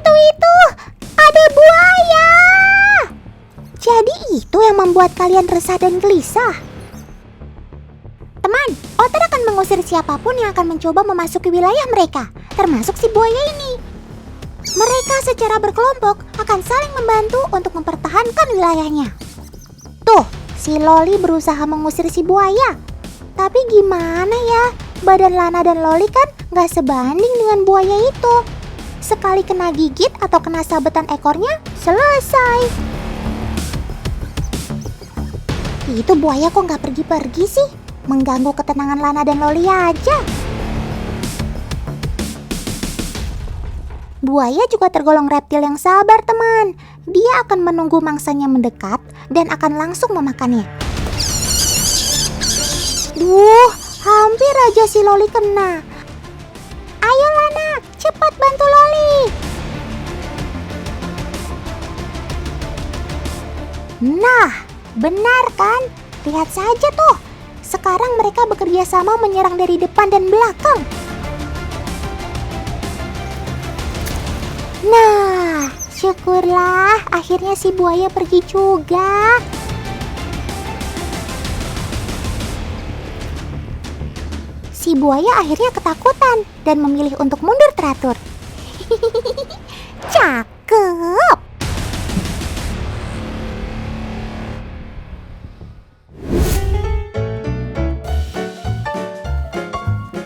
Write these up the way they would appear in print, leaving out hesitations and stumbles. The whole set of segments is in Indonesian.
Itu, ada buaya. Jadi itu yang membuat kalian resah dan gelisah. Teman, otter akan mengusir siapapun yang akan mencoba memasuki wilayah mereka, termasuk si buaya ini. Mereka secara berkelompok akan saling membantu untuk mempertahankan wilayahnya. Tuh, si Loli berusaha mengusir si buaya. Tapi gimana ya, badan Lana dan Loli kan gak sebanding dengan buaya itu. Sekali kena gigit atau kena sabetan ekornya, selesai. Itu buaya kok gak pergi-pergi sih? Mengganggu ketenangan Lana dan Loli aja. Buaya juga tergolong reptil yang sabar, teman. Dia akan menunggu mangsanya mendekat dan akan langsung memakannya. Duh, hampir aja si Loli kena. Ayo Lana, cepat bantu Loli. Nah, benar kan? Lihat saja tuh. Sekarang mereka bekerja sama menyerang dari depan dan belakang. Nah, syukurlah akhirnya si buaya pergi juga. Si buaya akhirnya ketakutan dan memilih untuk mundur teratur. Cakep.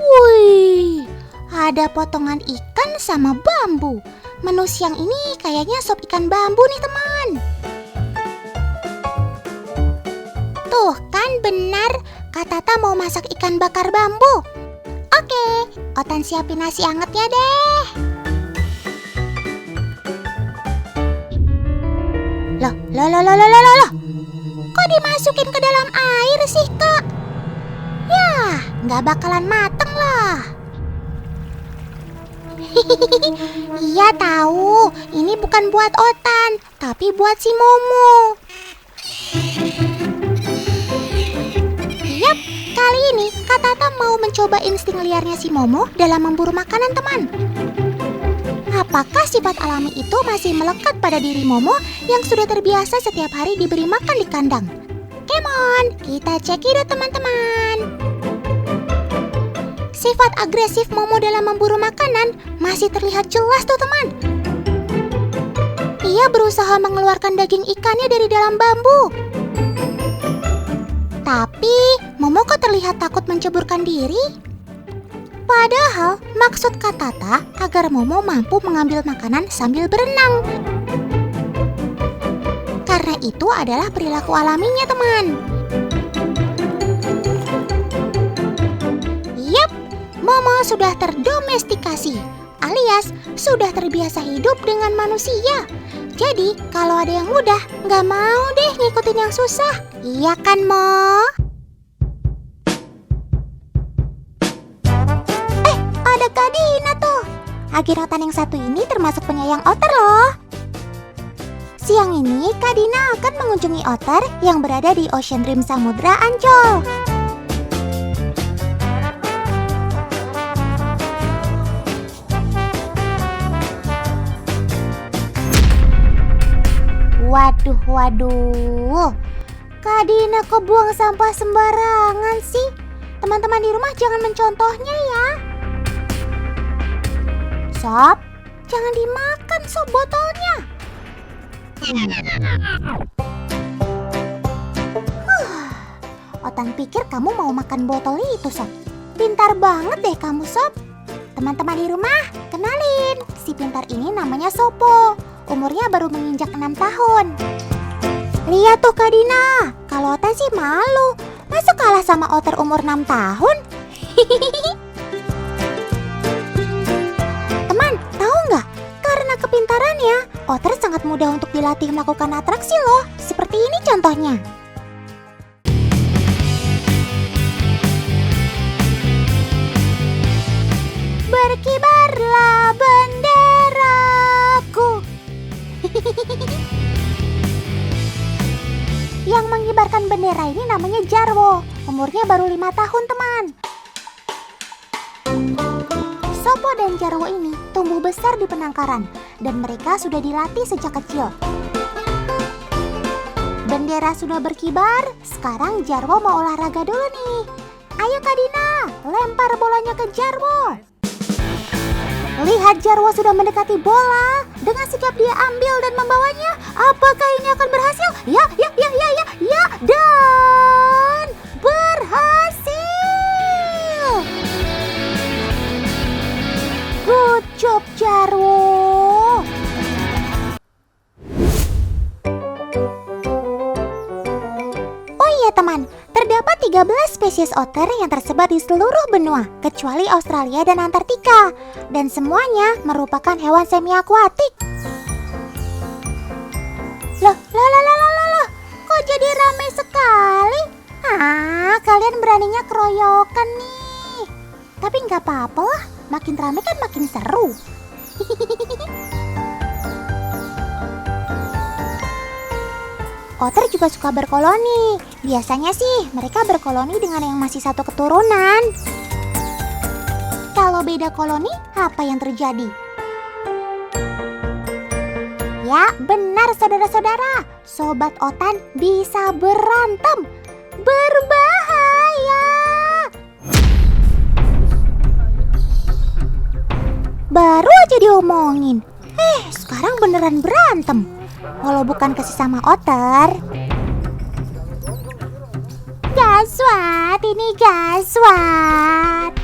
Wih, ada potongan ikan sama bambu. Menu siang ini kayaknya sop ikan bambu nih, teman. Tuh kan benar, Kak Tata mau masak ikan bakar bambu. Oke, Otan siapin nasi angetnya deh. Loh. Kok dimasukin ke dalam air sih, Kak? Yah, nggak bakalan mateng lah. Iya tahu, ini bukan buat Otan, tapi buat si Momo. Yap, kali ini Kak Tata mau mencoba insting liarnya si Momo dalam memburu makanan, teman. Apakah sifat alami itu masih melekat pada diri Momo yang sudah terbiasa setiap hari diberi makan di kandang? Come on, kita cek yuk teman-teman. Sifat agresif Momo dalam memburu makanan masih terlihat jelas tuh, teman. Ia berusaha mengeluarkan daging ikannya dari dalam bambu. Tapi Momo kok terlihat takut menceburkan diri? Padahal maksud Kak Tata agar Momo mampu mengambil makanan sambil berenang. Karena itu adalah perilaku alaminya, teman. Yap, Momo sudah terdomestikasi, alias sudah terbiasa hidup dengan manusia. Jadi kalau ada yang mudah, nggak mau deh ngikutin yang susah. Iya kan, Mo? Ada Kak Dina tuh. Agirotan yang satu ini termasuk penyayang otter loh. Siang ini Kak Dina akan mengunjungi otter yang berada di Ocean Dream Samudra Ancol. Waduh. Kak Dina kok buang sampah sembarangan sih? Teman-teman di rumah jangan mencontohnya ya. Sob, jangan dimakan sob botolnya. Otan pikir kamu mau makan botol itu, Sob. Pintar banget deh kamu, Sob. Teman-teman di rumah, kenalin. Si pintar ini namanya Sopo. Umurnya baru menginjak 6 tahun. Lihat tuh Kak Dina, kalau Otan sih malu. Masa kalah sama otter umur 6 tahun? Teman, tahu nggak? Karena kepintarannya, otter sangat mudah untuk dilatih melakukan atraksi loh. Seperti ini contohnya. Berkibarlah benderaku. Yang mengibarkan bendera ini namanya Jarwo. Umurnya baru 5 tahun, teman. Sopo dan Jarwo ini tumbuh besar di penangkaran dan mereka sudah dilatih sejak kecil. Bendera sudah berkibar, sekarang Jarwo mau olahraga dulu nih. Ayo Kak Dina, lempar bolanya ke Jarwo. Lihat Jarwo sudah mendekati bola. Dengan sigap dia ambil dan membawanya. Apakah ini akan berhasil? Ya, dan berhasil. Good job Jarwo. Oh iya teman, terdapat 13 spesies otter yang tersebar di seluruh benua, kecuali Australia dan Antartika. Dan semuanya merupakan hewan semi akuatik. Loh, kok jadi ramai sekali? Kalian beraninya keroyokan nih. Tapi nggak apa-apa lah, makin ramai kan makin seru. Otter juga suka berkoloni. Biasanya sih mereka berkoloni dengan yang masih satu keturunan. Kalau beda koloni, apa yang terjadi? Ya, benar saudara-saudara. Sobat Otan bisa berantem. Berbahaya. Baru aja diomongin. Sekarang beneran berantem. Walau bukan kesesama otter. Gaswat, ini gaswat.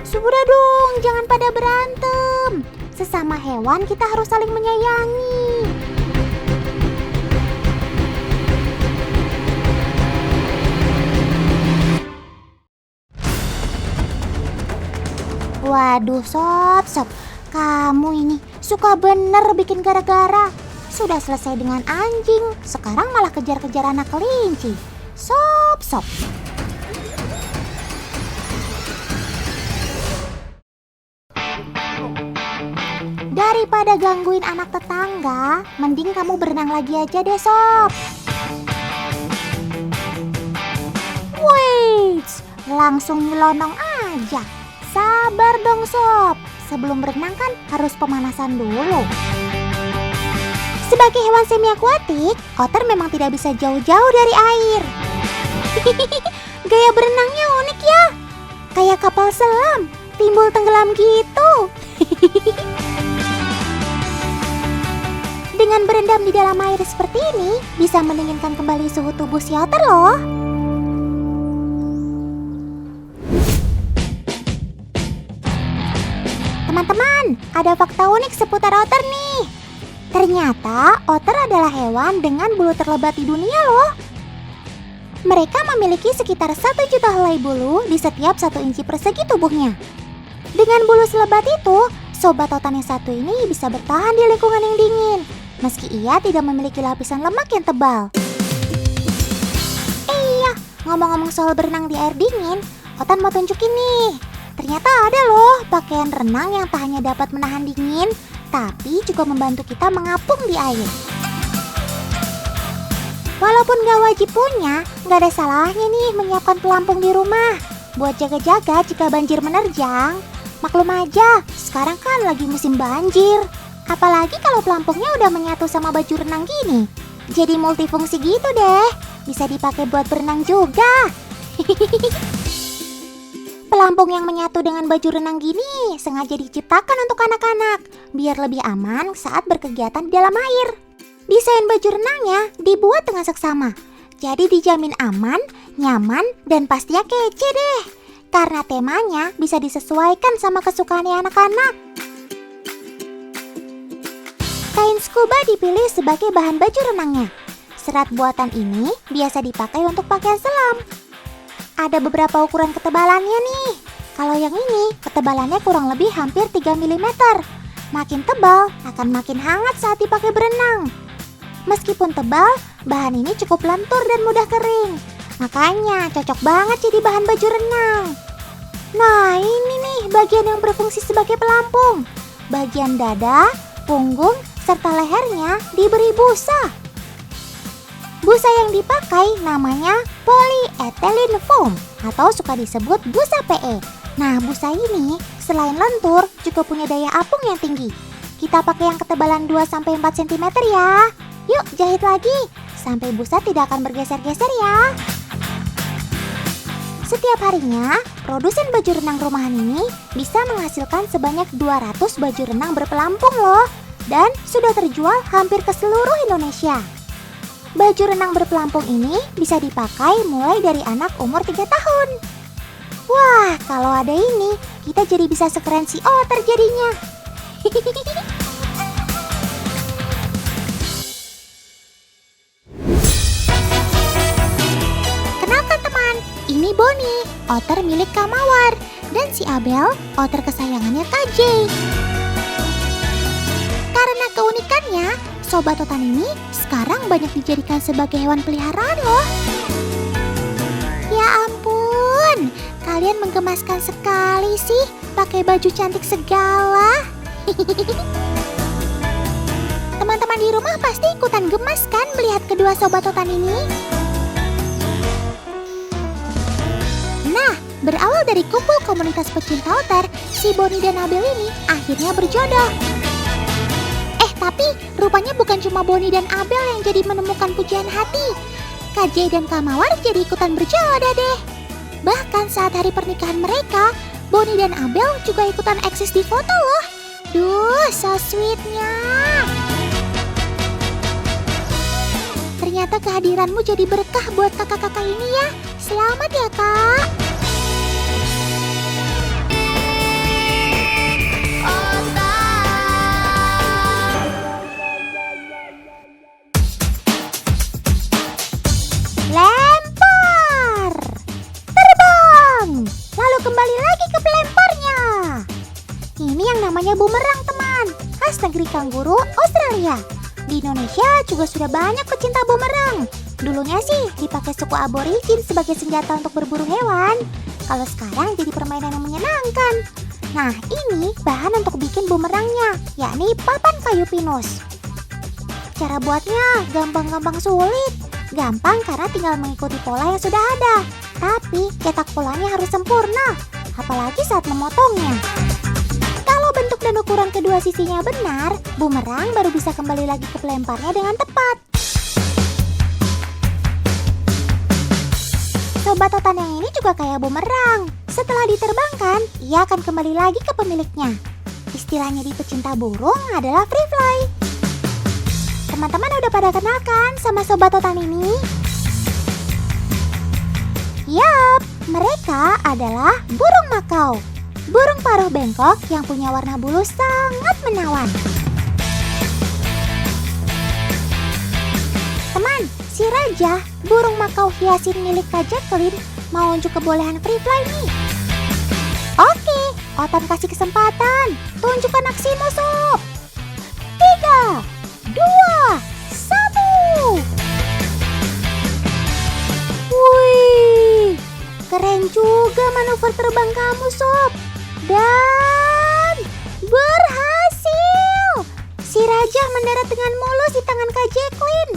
Sudah dong, jangan pada berantem. Sesama hewan kita harus saling menyayangi. Waduh sob, kamu ini suka bener bikin gara-gara. Sudah selesai dengan anjing, sekarang malah kejar-kejar anak kelinci. Sob. Daripada gangguin anak tetangga, mending kamu berenang lagi aja deh sob. Wait, langsung nyelonong aja. Sabar dong sob, sebelum berenang kan harus pemanasan dulu. Sebagai hewan semi akuatik, otter memang tidak bisa jauh-jauh dari air. Gaya berenangnya unik ya, kayak kapal selam, timbul tenggelam gitu. Dengan berendam di dalam air seperti ini, bisa mendinginkan kembali suhu tubuh si otter loh. Teman-teman, ada fakta unik seputar otter nih. Ternyata otter adalah hewan dengan bulu terlebat di dunia loh. Mereka memiliki sekitar 1 juta helai bulu di setiap 1 inci persegi tubuhnya. Dengan bulu selebat itu, sobat otan yang satu ini bisa bertahan di lingkungan yang dingin, meski ia tidak memiliki lapisan lemak yang tebal. Iya, ngomong-ngomong soal berenang di air dingin, otan mau tunjukin nih. Ternyata ada loh pakaian renang yang tak hanya dapat menahan dingin, tapi juga membantu kita mengapung di air. Walaupun gak wajib punya, gak ada salahnya nih menyiapkan pelampung di rumah buat jaga-jaga jika banjir menerjang. Maklum aja, sekarang kan lagi musim banjir. Apalagi kalau pelampungnya udah menyatu sama baju renang gini. Jadi multifungsi gitu deh, bisa dipakai buat berenang juga. Pelampung yang menyatu dengan baju renang gini sengaja diciptakan untuk anak-anak, biar lebih aman saat berkegiatan di dalam air. Desain baju renangnya dibuat dengan seksama, jadi dijamin aman, nyaman, dan pastinya kece deh. Karena temanya bisa disesuaikan sama kesukaan anak-anak. Kain scuba dipilih sebagai bahan baju renangnya. Serat buatan ini biasa dipakai untuk pakaian selam. Ada beberapa ukuran ketebalannya nih. Kalau yang ini, ketebalannya kurang lebih hampir 3 mm. Makin tebal, akan makin hangat saat dipakai berenang. Meskipun tebal, bahan ini cukup lentur dan mudah kering. Makanya cocok banget jadi bahan baju renang. Nah, ini nih bagian yang berfungsi sebagai pelampung. Bagian dada, punggung, serta lehernya diberi busa. Busa yang dipakai namanya polyethylene foam atau suka disebut busa PE. Nah, busa ini selain lentur juga punya daya apung yang tinggi. Kita pakai yang ketebalan 2-4 cm ya. Yuk jahit lagi sampai busa tidak akan bergeser-geser ya. Setiap harinya, produsen baju renang rumahan ini bisa menghasilkan sebanyak 200 baju renang berpelampung loh. Dan sudah terjual hampir ke seluruh Indonesia. Baju renang berpelampung ini bisa dipakai mulai dari anak umur 3 tahun. Wah, kalau ada ini, kita jadi bisa sekeren si Otter jadinya. Kenalkan teman, ini Bonnie, otter milik Kak Mawar. Dan si Abel, otter kesayangannya Kak Jay. Karena keunikannya, Sobat Totan ini sekarang banyak dijadikan sebagai hewan peliharaan loh. Ya ampun, kalian menggemaskan sekali sih pakai baju cantik segala. Teman-teman di rumah pasti ikutan gemas kan melihat kedua Sobat Totan ini? Nah, berawal dari kumpul komunitas pecinta otter, si Bonnie dan Abel ini akhirnya berjodoh. Tapi rupanya bukan cuma Bonnie dan Abel yang jadi menemukan pujian hati. Kak Jay dan Kak Mawar jadi ikutan berjodoh deh. Bahkan saat hari pernikahan mereka, Bonnie dan Abel juga ikutan eksis di foto loh. Duh, so sweetnya. Ternyata kehadiranmu jadi berkah buat kakak-kakak ini ya. Selamat ya Kak. Lempar, terbang, lalu kembali lagi ke pelemparnya. Ini yang namanya bumerang teman, khas negeri kanguru Australia. Di Indonesia juga sudah banyak pecinta bumerang. Dulunya sih dipakai suku aborigin sebagai senjata untuk berburu hewan. Kalau sekarang jadi permainan yang menyenangkan. Nah ini bahan untuk bikin bumerangnya, yakni papan kayu pinus. Cara buatnya gampang-gampang sulit. Gampang karena tinggal mengikuti pola yang sudah ada. Tapi cetak polanya harus sempurna, apalagi saat memotongnya. Kalau bentuk dan ukuran kedua sisinya benar, bumerang baru bisa kembali lagi ke pelemparnya dengan tepat. Sobat Totan yang ini juga kayak bumerang. Setelah diterbangkan, ia akan kembali lagi ke pemiliknya. Istilahnya di pecinta burung adalah free fly. Teman-teman udah pada kenal kan sama Sobat Totan ini? Yap, mereka adalah burung makau. Burung paruh bengkok yang punya warna bulu sangat menawan. Teman, si Raja, burung makau hiasin milik Kak Jacqueline, mau unjuk kebolehan free fly nih. Oke, Otan kasih kesempatan. Tunjukkan aksimu, Sob. 3, 2, 1. Wih, keren juga manuver terbang kamu, Sob. Dan berhasil. Si Raja mendarat dengan mulus di tangan Kak Jacqueline.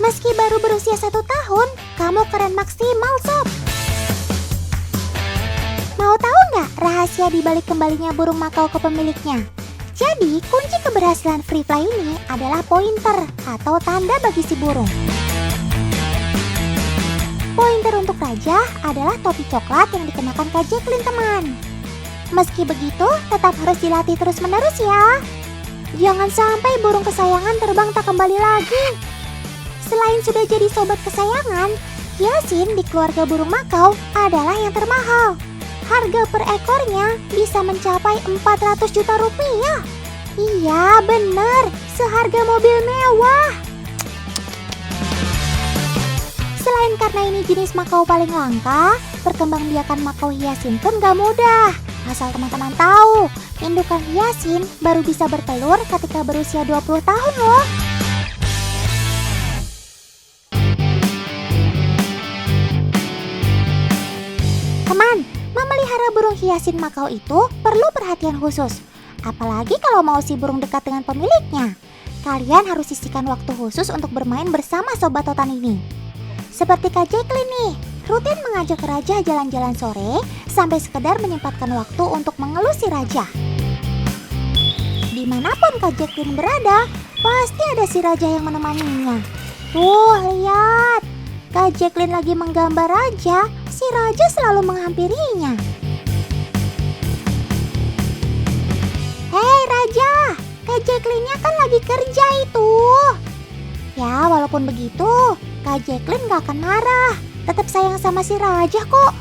Meski baru berusia 1 tahun, kamu keren maksimal, Sob. Mau tahu nggak rahasia di balik kembalinya burung makau ke pemiliknya? Jadi, kunci keberhasilan free fly ini adalah pointer atau tanda bagi si burung. Pointer untuk Raja adalah topi coklat yang dikenakan Kak Jacqueline, teman. Meski begitu, tetap harus dilatih terus-menerus ya. Jangan sampai burung kesayangan terbang tak kembali lagi. Selain sudah jadi sobat kesayangan, hiasin di keluarga burung makau adalah yang termahal. Harga per ekornya bisa mencapai 400 juta rupiah. Iya bener, seharga mobil mewah. Selain karena ini jenis makau paling langka, perkembangbiakan makau hiasin pun gak mudah. Asal teman-teman tahu, indukan hiasin baru bisa bertelur ketika berusia 20 tahun loh. Teman, memelihara burung hiasin makau itu perlu perhatian khusus. Apalagi kalau mau si burung dekat dengan pemiliknya. Kalian harus sisihkan waktu khusus untuk bermain bersama Sobat Totan ini. Seperti Kak Jacqueline nih, rutin mengajak raja jalan-jalan sore sampai sekedar menyempatkan waktu untuk mengelusi raja. Dimanapun Kak Jacqueline berada, pasti ada si raja yang menemaninya. Tuh, lihat. Kak Jacqueline lagi menggambar raja, si raja selalu menghampirinya. Hei raja, Kak Jacqueline-nya kan lagi kerja itu. Ya, walaupun begitu, Kak Jacqueline gak akan marah. Tetap sayang sama si raja kok.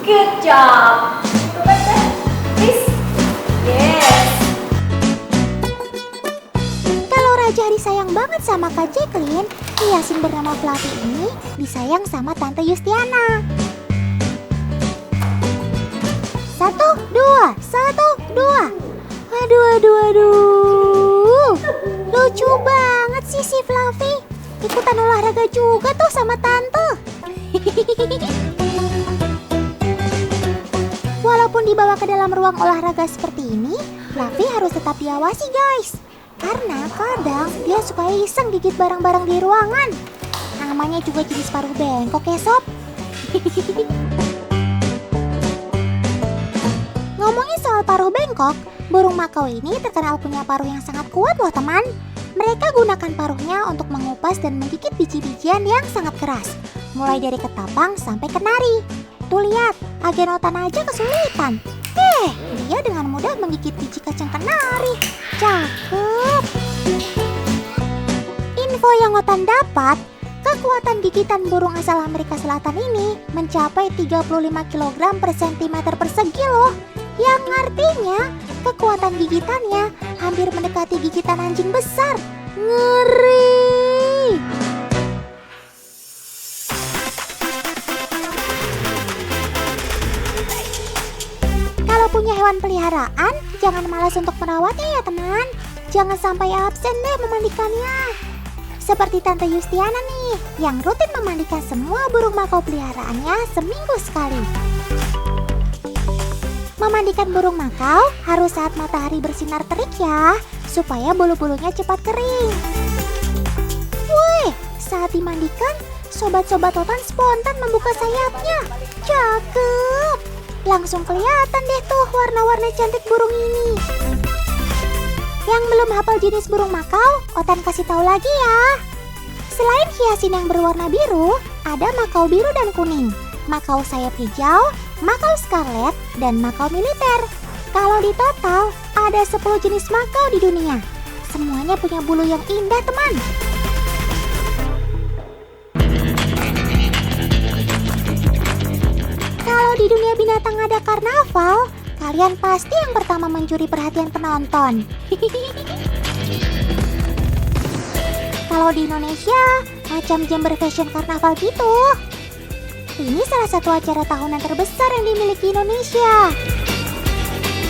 Good job. Go back there, please. Yes. Kalau Raja disayang banget sama Kak Jacqueline, hiasin bernama Fluffy ini disayang sama Tante Yustiana. 1, 2, 1, 2. Aduh. Lucu banget sih si Fluffy. Ikutan olahraga juga tuh sama Tante. Walaupun dibawa ke dalam ruang olahraga seperti ini, Fluffy harus tetap diawasi guys. Karena kadang dia suka iseng gigit barang-barang di ruangan. Namanya juga jenis paruh bengkok ya sob. Ngomongin soal paruh bengkok, burung makau ini terkenal punya paruh yang sangat kuat loh teman. Mereka gunakan paruhnya untuk mengupas dan menggigit biji-bijian yang sangat keras. Mulai dari ketapang sampai kenari. Tuh lihat, agen Otan aja kesulitan. Dia dengan mudah menggigit biji kacang kenari. Cakep. Info yang Otan dapat, kekuatan gigitan burung asal Amerika Selatan ini mencapai 35 kg per cm persegi loh. Yang artinya kekuatan gigitannya hampir mendekati gigitan anjing besar. Ngeri. Kalau punya hewan peliharaan, jangan malas untuk merawatnya ya teman. Jangan sampai absen deh memandikannya. Seperti Tante Yustiana nih, yang rutin memandikan semua burung makau peliharaannya seminggu sekali. Memandikan burung makau harus saat matahari bersinar terik ya, supaya bulu-bulunya cepat kering. Wih, saat dimandikan, sobat-sobat Otan spontan membuka sayapnya. Cakep. Langsung kelihatan deh tuh warna-warna cantik burung ini. Yang belum hafal jenis burung makau, Otan kasih tahu lagi ya. Selain hiasin yang berwarna biru, ada makau biru dan kuning, makau sayap hijau, makau scarlet, dan makau militer. Kalau di total, ada 10 jenis makau di dunia. Semuanya punya bulu yang indah teman. Kalau di dunia binatang ada karnaval, kalian pasti yang pertama mencuri perhatian penonton. Kalau di Indonesia, macam Jember Fashion Carnaval gitu. Ini salah satu acara tahunan terbesar yang dimiliki Indonesia.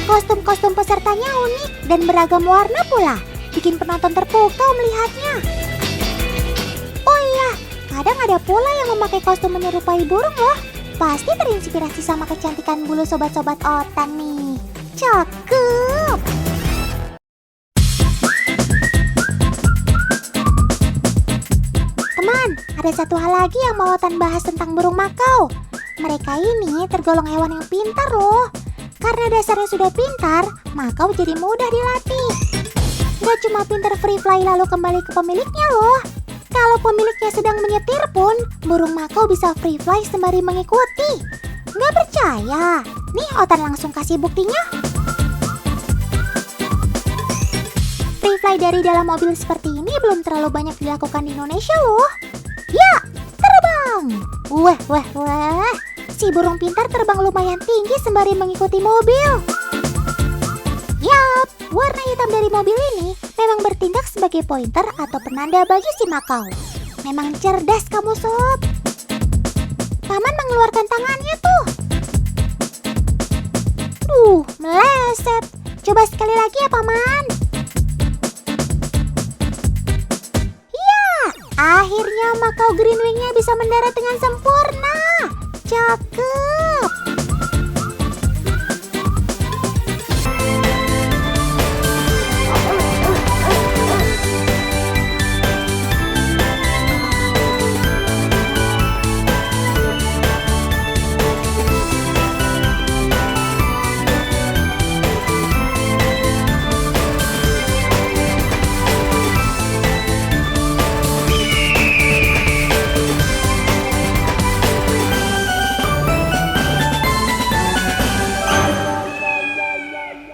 Kostum-kostum pesertanya unik dan beragam warna pula, bikin penonton terpukau melihatnya. Oh iya, kadang ada pula yang memakai kostum menyerupai burung loh. Pasti terinspirasi sama kecantikan bulu sobat-sobat Otan nih. Cakep. Teman, ada satu hal lagi yang mau Otan bahas tentang burung makau. Mereka ini tergolong hewan yang pintar loh. Karena dasarnya sudah pintar, makau jadi mudah dilatih. Gak cuma pintar free fly lalu kembali ke pemiliknya loh. Kalau pemiliknya sedang menyetir pun, burung makau bisa free fly sembari mengikuti. Nggak percaya? Nih Otan langsung kasih buktinya. Free fly dari dalam mobil seperti ini belum terlalu banyak dilakukan di Indonesia loh. Ya, terbang. Wah. Si burung pintar terbang lumayan tinggi sembari mengikuti mobil. Yap, warna hitam dari mobil ini memang bertindak sebagai pointer atau penanda bagi si makau. Memang cerdas kamu sob. Paman mengeluarkan tangannya tuh. Meleset. Coba sekali lagi ya paman. Ya, akhirnya makau green wing-nya bisa mendarat dengan sempurna. Cakep.